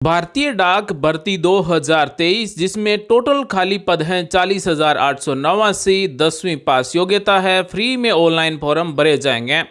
भारतीय डाक भर्ती 2023 जिसमें टोटल खाली पद हैं 40,889। 10वीं पास योग्यता है। फ्री में ऑनलाइन फॉर्म भरे जाएंगे।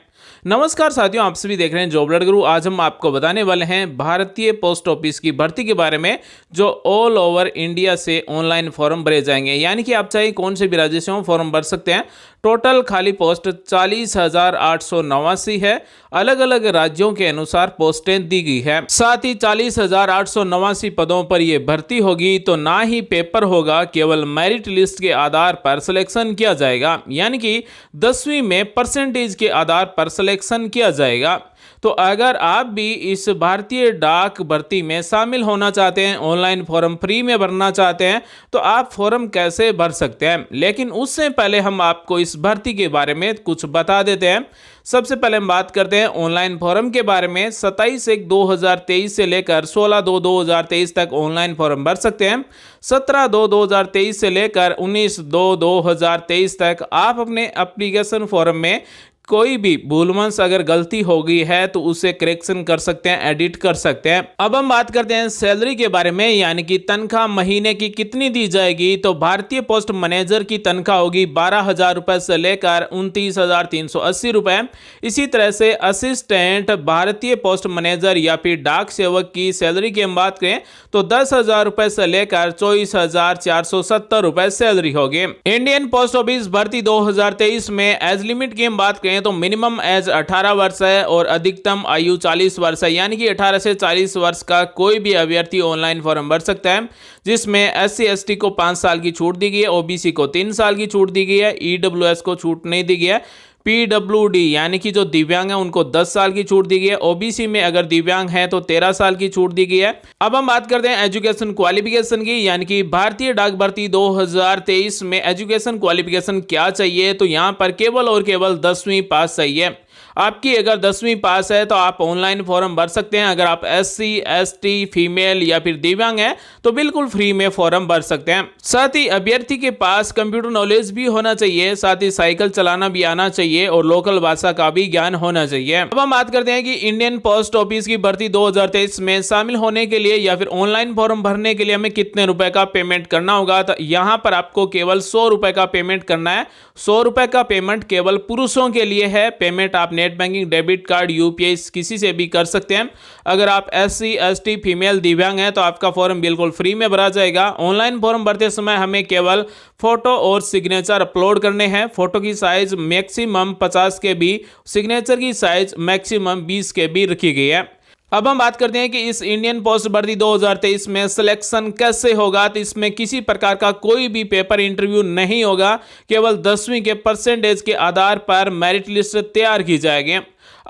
नमस्कार साथियों, आप सभी देख रहे हैं जॉब अलर्ट गुरु। आज हम आपको बताने वाले हैं भारतीय पोस्ट ऑफिस की भर्ती के बारे में, जो ऑल ओवर इंडिया से ऑनलाइन फॉर्म भरे जाएंगे। यानी कि आप चाहे कौन से भी राज्य से हो फॉर्म भर सकते हैं। टोटल खाली पोस्ट 40,889 है। अलग अलग राज्यों के अनुसार पोस्टें दी गई है। साथ ही 40,889 पदों पर यह भर्ती होगी, तो ना ही पेपर होगा, केवल मेरिट लिस्ट के आधार पर सिलेक्शन किया जाएगा। यानी कि 10वीं में परसेंटेज के आधार पर सिलेक्शन किया जाएगा। तो अगर आप भी इस भारतीय डाक भर्ती में शामिल होना चाहते हैं, ऑनलाइन फॉर्म फ्री में भरना चाहते हैं, तो आप फॉर्म कैसे भर सकते हैं। लेकिन उससे पहले हम आपको इस भर्ती के बारे में कुछ बता देते हैं। सबसे पहले हम बात करते हैं ऑनलाइन फॉर्म के बारे में। 27/1/2023 से लेकर 16/2/2023 तक ऑनलाइन फॉर्म भर सकते हैं। 17/2/2023 से लेकर 19/2/2023 तक आप अपने एप्लीकेशन फॉर्म में कोई भी भूलवंश अगर गलती हो गई है तो उसे करेक्शन कर सकते हैं, एडिट कर सकते हैं। अब हम बात करते हैं सैलरी के बारे में, यानी कि तनख्वाह महीने की कितनी दी जाएगी। तो भारतीय पोस्ट मैनेजर की तनख्वाह होगी 12,000 रुपए से लेकर 29,380 रुपए। इसी तरह से असिस्टेंट भारतीय पोस्ट मैनेजर या फिर डाक सेवक की सैलरी की हम बात करें तो 10,000 रुपए से लेकर 24,470 रुपए सैलरी होगी। इंडियन पोस्ट ऑफिस भर्ती 2023 में एज लिमिट की हम बात करें तो मिनिमम एज 18 वर्ष है और अधिकतम आयु 40 वर्ष है। यानी कि 18 से 40 वर्ष का कोई भी अभ्यर्थी ऑनलाइन फॉर्म भर सकता है, जिसमें SC/ST को 5 साल की छूट दी गई है, OBC को 3 साल की छूट दी गई है, EWS को छूट नहीं दी गई है। PWD यानी कि जो दिव्यांग है उनको 10 साल की छूट दी गई है। OBC में अगर दिव्यांग है तो 13 साल की छूट दी गई है। अब हम बात करते हैं एजुकेशन क्वालिफिकेशन की, यानी कि भारतीय डाक भर्ती 2023 में एजुकेशन क्वालिफिकेशन क्या चाहिए। तो यहां पर केवल और केवल 10वीं पास चाहिए। आपकी अगर 10वीं पास है तो आप ऑनलाइन फॉर्म भर सकते हैं। अगर आप SC/ST फीमेल या फिर दिव्यांग हैं तो बिल्कुल फ्री में फॉर्म भर सकते हैं। साथ ही अभ्यर्थी के पास कंप्यूटर नॉलेज भी होना चाहिए, साथ ही साइकिल चलाना भी आना चाहिए और लोकल भाषा का भी ज्ञान होना चाहिए। अब हम बात करते हैं कि इंडियन पोस्ट ऑफिस की भर्ती 2023 में शामिल होने के लिए या फिर ऑनलाइन फॉर्म भरने के लिए हमें कितने रुपए का पेमेंट करना होगा। तो यहाँ पर आपको केवल 100 रुपए का पेमेंट करना है। 100 रुपए का पेमेंट केवल पुरुषों के लिए है। पेमेंट आप net banking, debit card, UPI किसी से भी कर सकते हैं। अगर आप SC/ST फीमेल दिव्यांग हैं तो आपका फॉर्म बिल्कुल फ्री में भरा जाएगा। ऑनलाइन फॉर्म भरते समय हमें केवल फोटो और सिग्नेचर अपलोड करने हैं। फोटो की साइज मैक्सिमम 50 KB, सिग्नेचर की साइज मैक्सिमम 20 KB रखी गई है। अब हम बात करते हैं कि इस इंडियन पोस्ट भर्ती 2023 में सिलेक्शन कैसे होगा। तो इसमें किसी प्रकार का कोई भी पेपर इंटरव्यू नहीं होगा, केवल 10वीं के परसेंटेज के आधार पर मेरिट लिस्ट तैयार की जाएगी।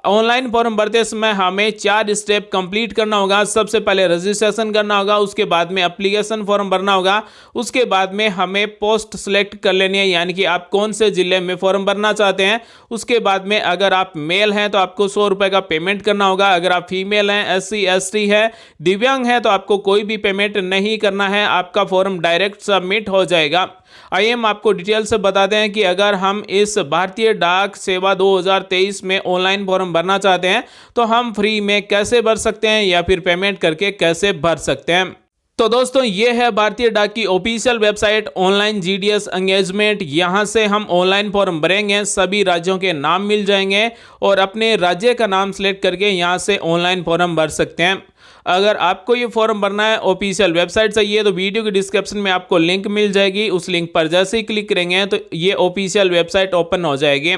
ऑनलाइन फॉर्म भरते समय हमें 4 स्टेप कंप्लीट करना होगा। सबसे पहले रजिस्ट्रेशन करना होगा, उसके बाद में एप्लीकेशन फॉर्म भरना होगा, उसके बाद में हमें पोस्ट सिलेक्ट कर लेनी है, यानी कि आप कौन से जिले में फॉर्म भरना चाहते हैं। उसके बाद में अगर आप मेल हैं तो आपको 100 रुपए का पेमेंट करना होगा। अगर आप फीमेल हैं, SC/ST है, दिव्यांग है तो आपको कोई भी पेमेंट नहीं करना है। आपका फॉर्म डायरेक्ट सबमिट हो जाएगा। आइए हम आपको डिटेल से बताते हैं कि अगर हम इस भारतीय डाक सेवा 2023 में ऑनलाइन फॉर्म भरना चाहते हैं तो हम फ्री में कैसे भर सकते हैं या फिर पेमेंट करके कैसे भर सकते हैं। तो दोस्तों, ये है भारतीय डाक की official website online GDS engagement. यहाँ से हम ऑनलाइन फॉर्म भरेंगे, सभी राज्यों के नाम मिल जाएंगे और अपने राज्य का नाम सेलेक्ट करके यहाँ से ऑनलाइन फॉर्म भर सकते हैं। अगर आपको ये फॉर्म भरना है, ऑफिशियल वेबसाइट चाहिए, तो वीडियो के डिस्क्रिप्शन में आपको लिंक मिल जाएगी। उस लिंक पर जैसे ही क्लिक करेंगे तो ये ऑफिशियल वेबसाइट ओपन हो जाएगी।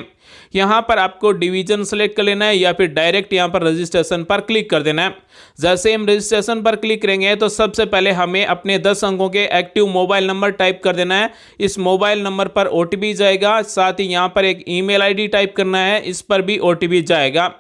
यहाँ पर आपको डिवीजन सेलेक्ट कर लेना है या फिर डायरेक्ट यहाँ पर रजिस्ट्रेशन पर क्लिक कर देना है। जैसे हम रजिस्ट्रेशन पर क्लिक करेंगे तो सबसे पहले हमें अपने 10 अंकों के एक्टिव मोबाइल नंबर टाइप कर देना है। इस मोबाइल नंबर पर OTP जाएगा। साथ ही यहाँ पर एक ईमेल ID टाइप करना है, इस पर भी OTP जाएगा।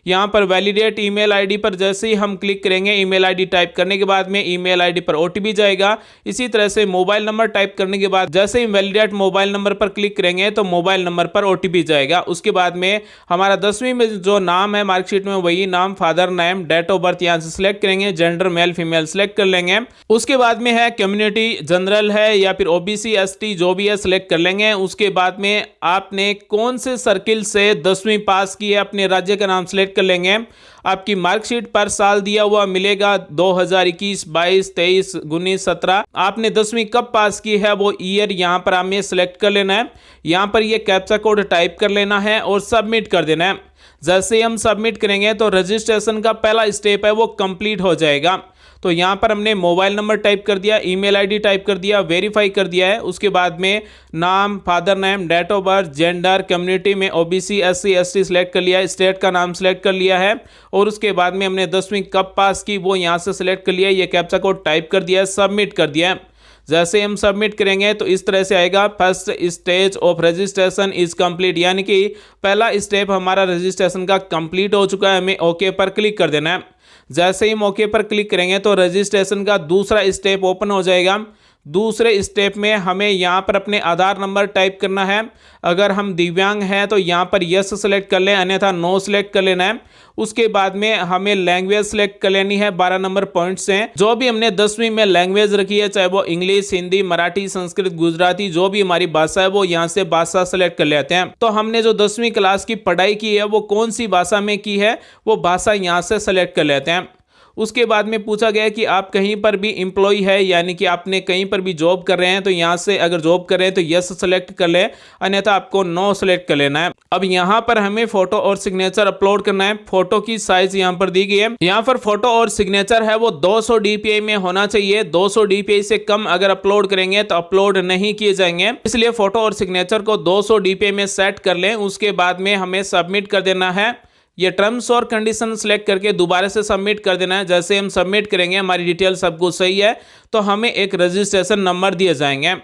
यहाँ पर वैलिडेट ईमेल आईडी पर जैसे ही हम क्लिक करेंगे, ईमेल आईडी टाइप करने के बाद में ईमेल आईडी पर ओटीपी जाएगा। इसी तरह से मोबाइल नंबर टाइप करने के बाद जैसे ही वैलिडेट मोबाइल नंबर पर क्लिक करेंगे तो मोबाइल नंबर पर ओटीपी जाएगा। उसके बाद में हमारा 10वीं में जो नाम है मार्कशीट में वही नाम, father name, date of birth यहाँ से सिलेक्ट करेंगे, जेंडर मेल फीमेल सिलेक्ट कर लेंगे। उसके बाद में है कम्युनिटी जनरल है या फिर ओबीसी एसटी जो भी है सिलेक्ट कर लेंगे। उसके बाद में आपने कौन से सर्किल से 10वीं पास की है अपने राज्य का नाम सिलेक्ट सिलेक्ट कर लेंगे। आपकी मार्कशीट पर साल दिया हुआ मिलेगा 2021, 22, 23, 19, 17। आपने 10वीं कब पास की है वो ईयर यहाँ पर हमें सिलेक्ट कर लेना है। यहाँ पर ये कैप्चा कोड टाइप कर लेना है और सबमिट कर देना है। जैसे ही हम सबमिट करेंगे तो रजिस्ट्रेशन का पहला स्टेप है वो कंप्लीट हो जाएगा। तो यहाँ पर हमने मोबाइल नंबर टाइप कर दिया, ईमेल आईडी टाइप कर दिया, वेरीफाई कर दिया है। उसके बाद में नाम, father name, date of birth, gender, community में ओबीसी, एससी, एसटी सिलेक्ट कर लिया है, स्टेट का नाम सिलेक्ट कर लिया है और उसके बाद में हमने 10वीं कब पास की वो यहाँ से सिलेक्ट कर लिया है। ये कैप्चा कोड टाइप कर दिया है, सबमिट कर दिया है। जैसे हम सबमिट करेंगे तो इस तरह से आएगा, first stage of registration is complete, यानी कि पहला स्टेप हमारा रजिस्ट्रेशन का कंप्लीट हो चुका है। हमें ओके पर क्लिक कर देना है। जैसे ही हम ओके पर क्लिक करेंगे तो रजिस्ट्रेशन का दूसरा स्टेप ओपन हो जाएगा। दूसरे स्टेप में हमें यहाँ पर अपने आधार नंबर टाइप करना है। अगर हम दिव्यांग हैं तो यहाँ पर यस सेलेक्ट कर लें, अन्यथा नो सेलेक्ट कर लेना है। उसके बाद में हमें लैंग्वेज सेलेक्ट कर लेनी है। 12 नंबर पॉइंट्स हैं, जो भी हमने 10वीं में लैंग्वेज रखी है, चाहे वो इंग्लिश, हिंदी, मराठी, संस्कृत, गुजराती, जो भी हमारी भाषा है वो यहाँ से भाषा सेलेक्ट कर लेते हैं। तो हमने जो 10वीं क्लास की पढ़ाई की है वो कौन सी भाषा में की है वो भाषा यहाँ से सेलेक्ट कर लेते हैं। उसके बाद में पूछा गया कि आप कहीं पर भी एम्प्लॉय है, यानी कि आपने कहीं पर भी जॉब कर रहे हैं, तो यहाँ से अगर जॉब कर रहे हैं तो यस सेलेक्ट कर ले, अन्यथा आपको नो सेलेक्ट कर लेना है। अब यहाँ पर हमें फोटो और सिग्नेचर अपलोड करना है। फोटो की साइज यहाँ पर दी गई है। यहाँ पर फोटो और सिग्नेचर है वो 200 DPI में होना चाहिए। 200 DPI से कम अगर अपलोड करेंगे तो अपलोड नहीं किए जाएंगे, इसलिए फोटो और सिग्नेचर को 200 DPI में सेट कर लें। उसके बाद में हमें सबमिट कर देना है। ये टर्म्स और कंडीशन सेलेक्ट करके दोबारा से सबमिट कर देना है। जैसे हम सबमिट करेंगे, हमारी डिटेल सब कुछ सही है तो हमें एक रजिस्ट्रेशन नंबर दिए जाएंगे।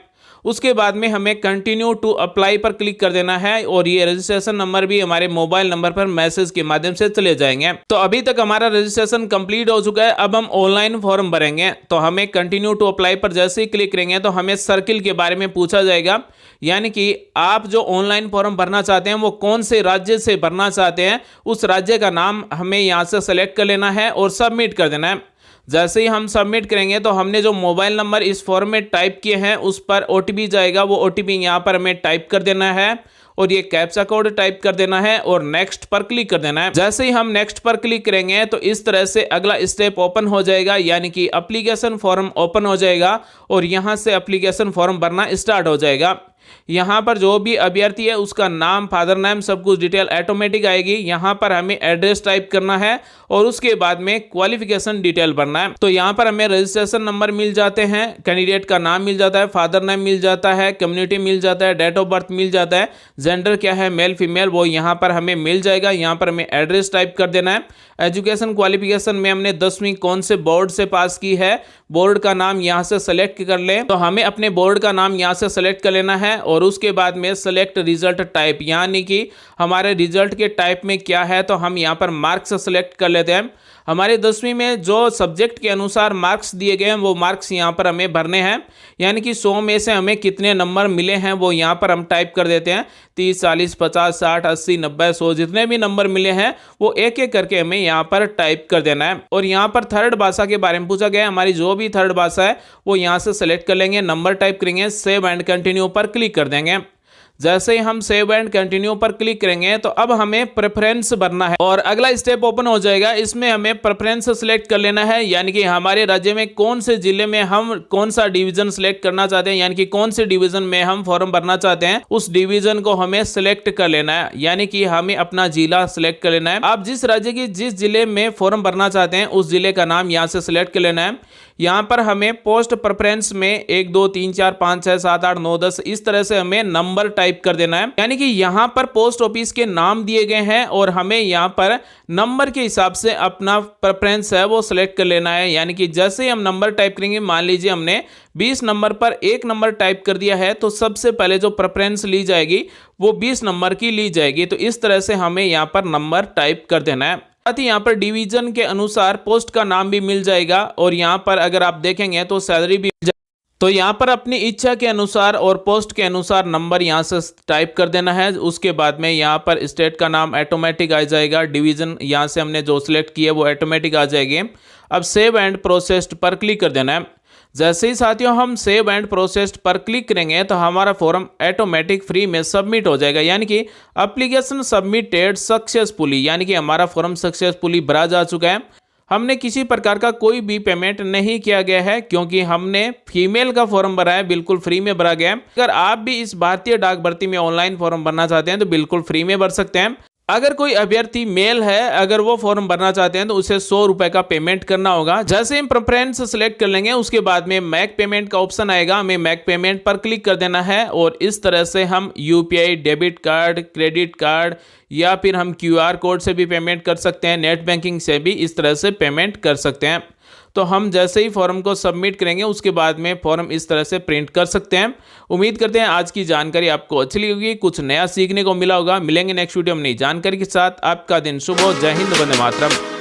उसके बाद में हमें कंटिन्यू टू अप्लाई पर क्लिक कर देना है और ये रजिस्ट्रेशन नंबर भी हमारे मोबाइल नंबर पर मैसेज के माध्यम से चले जाएंगे। तो अभी तक हमारा रजिस्ट्रेशन कंप्लीट हो चुका है। अब हम ऑनलाइन फॉर्म भरेंगे। तो हमें कंटिन्यू टू अप्लाई पर जैसे ही क्लिक करेंगे तो हमें सर्किल के बारे में पूछा जाएगा, यानी कि आप जो ऑनलाइन फॉर्म भरना चाहते हैं वो कौन से राज्य से भरना चाहते हैं, उस राज्य का नाम हमें यहाँ से सेलेक्ट कर लेना है और सबमिट कर देना है। जैसे ही हम सबमिट करेंगे तो हमने जो मोबाइल नंबर इस फॉर्म में टाइप किए हैं उस पर OTP जाएगा। वो OTP यहाँ पर हमें टाइप कर देना है और ये कैप्चा कोड टाइप कर देना है और नेक्स्ट पर क्लिक कर देना है। जैसे ही हम नेक्स्ट पर क्लिक करेंगे तो इस तरह से अगला स्टेप ओपन हो जाएगा, यानी कि एप्लीकेशन फॉर्म ओपन हो जाएगा और यहाँ से एप्लीकेशन फॉर्म भरना स्टार्ट हो जाएगा। यहाँ पर जो भी अभ्यर्थी है उसका नाम, फादर नेम, सब कुछ डिटेल ऑटोमेटिक आएगी। यहाँ पर हमें एड्रेस टाइप करना है और उसके बाद में क्वालिफिकेशन डिटेल भरना है। तो यहाँ पर हमें रजिस्ट्रेशन नंबर मिल जाते हैं, कैंडिडेट का नाम मिल जाता है, फादर नेम मिल जाता है, कम्युनिटी मिल जाता है, डेट ऑफ बर्थ मिल जाता है, जेंडर क्या है, मेल फीमेल, वो यहाँ पर हमें मिल जाएगा। यहाँ पर हमें एड्रेस टाइप कर देना है। एजुकेशन क्वालिफिकेशन में हमने 10वीं कौन से बोर्ड से पास की है, बोर्ड का नाम यहाँ से सेलेक्ट कर लें। तो हमें अपने बोर्ड का नाम यहाँ से सेलेक्ट कर लेना है और उसके बाद में सेलेक्ट रिजल्ट टाइप, यानी कि हमारे रिजल्ट के टाइप में क्या है तो हम यहाँ पर मार्क्स सेलेक्ट कर लेते हैं। हमारे 10वीं में जो सब्जेक्ट के अनुसार मार्क्स दिए गए हैं वो मार्क्स यहाँ पर हमें भरने हैं, यानी कि 100 में से हमें कितने नंबर मिले हैं वो यहाँ पर हम टाइप कर देते हैं। 30, 40, 50, 60, 80, 90, 100 जितने भी नंबर मिले हैं वो एक एक करके हमें यहाँ पर टाइप कर देना है। और यहाँ पर थर्ड भाषा के बारे में पूछा गया है। हमारी जो भी थर्ड भाषा है वो यहाँ से सेलेक्ट कर लेंगे, नंबर टाइप करेंगे, सेव एंड कंटिन्यू पर क्लिक कर देंगे। जैसे ही हम सेव एंड कंटिन्यू पर क्लिक करेंगे तो अब हमें प्रेफरेंस भरना है और अगला स्टेप ओपन हो जाएगा। इसमें हमें प्रेफरेंस सेलेक्ट कर लेना है, यानी कि हमारे राज्य में कौन से जिले में हम कौन सा डिवीजन सेलेक्ट करना चाहते हैं, यानी कि कौन से डिवीजन में हम फॉर्म भरना चाहते हैं उस डिवीजन को हमें सेलेक्ट कर लेना है, यानी कि हमें अपना जिला सेलेक्ट कर लेना है। आप जिस राज्य की जिस जिले में फॉर्म भरना चाहते हैं उस जिले का नाम यहाँ से सिलेक्ट कर लेना है। यहाँ पर हमें पोस्ट प्रेफरेंस में 1, 2, 3, 4, 5, 6, 7, 8, 9, 10 इस तरह से हमें नंबर टाइप कर देना है, यानी कि यहाँ पर पोस्ट ऑफिस के नाम दिए गए हैं और हमें यहाँ पर नंबर के हिसाब से अपना प्रेफरेंस है वो सिलेक्ट कर लेना है। यानी कि जैसे ही हम नंबर टाइप करेंगे, मान लीजिए हमने 20 नंबर पर 1 नंबर टाइप कर दिया है तो सबसे पहले जो प्रेफरेंस ली जाएगी वो 20 नंबर की ली जाएगी। तो इस तरह से हमें यहाँ पर नंबर टाइप कर देना है। साथ ही यहाँ पर डिवीजन के अनुसार पोस्ट का नाम भी मिल जाएगा और यहाँ पर अगर आप देखेंगे तो सैलरी भी मिल जाएगी। तो यहाँ पर अपनी इच्छा के अनुसार और पोस्ट के अनुसार नंबर यहाँ से टाइप कर देना है। उसके बाद में यहाँ पर स्टेट का नाम ऑटोमेटिक आ जाएगा, डिवीज़न यहाँ से हमने जो सिलेक्ट किया वो ऑटोमेटिक आ जाएगी। अब सेव एंड प्रोसेस्ड पर क्लिक कर देना है। जैसे ही साथियों हम सेव एंड प्रोसेस्ड पर क्लिक करेंगे तो हमारा फॉर्म ऑटोमेटिक फ्री में सबमिट हो जाएगा, यानी कि एप्लीकेशन सबमिटेड सक्सेसफुली, यानी कि हमारा फॉर्म सक्सेसफुली भरा जा चुका है। हमने किसी प्रकार का कोई भी पेमेंट नहीं किया गया है, क्योंकि हमने फीमेल का फॉर्म भरा है, बिल्कुल फ्री में भरा गया है। अगर आप भी इस भारतीय डाक भर्ती में ऑनलाइन फॉर्म भरना चाहते हैं तो बिल्कुल फ्री में भर सकते हैं। अगर कोई अभ्यर्थी मेल है, अगर वो फॉर्म भरना चाहते हैं तो उसे 100 रुपए का पेमेंट करना होगा। जैसे हम प्रेफरेंस सेलेक्ट कर लेंगे उसके बाद में मैक पेमेंट का ऑप्शन आएगा, हमें मैक पेमेंट पर क्लिक कर देना है और इस तरह से हम UPI, debit card, credit card या फिर हम क्यूआर कोड से भी पेमेंट कर सकते हैं, नेट बैंकिंग से भी इस तरह से पेमेंट कर सकते हैं। तो हम जैसे ही फॉर्म को सबमिट करेंगे उसके बाद में फॉर्म इस तरह से प्रिंट कर सकते हैं। उम्मीद करते हैं आज की जानकारी आपको अच्छी लगी होगी, कुछ नया सीखने को मिला होगा। मिलेंगे नेक्स्ट वीडियो में नई जानकारी के साथ। आपका दिन शुभ हो। जय हिंद, वंदे मातरम।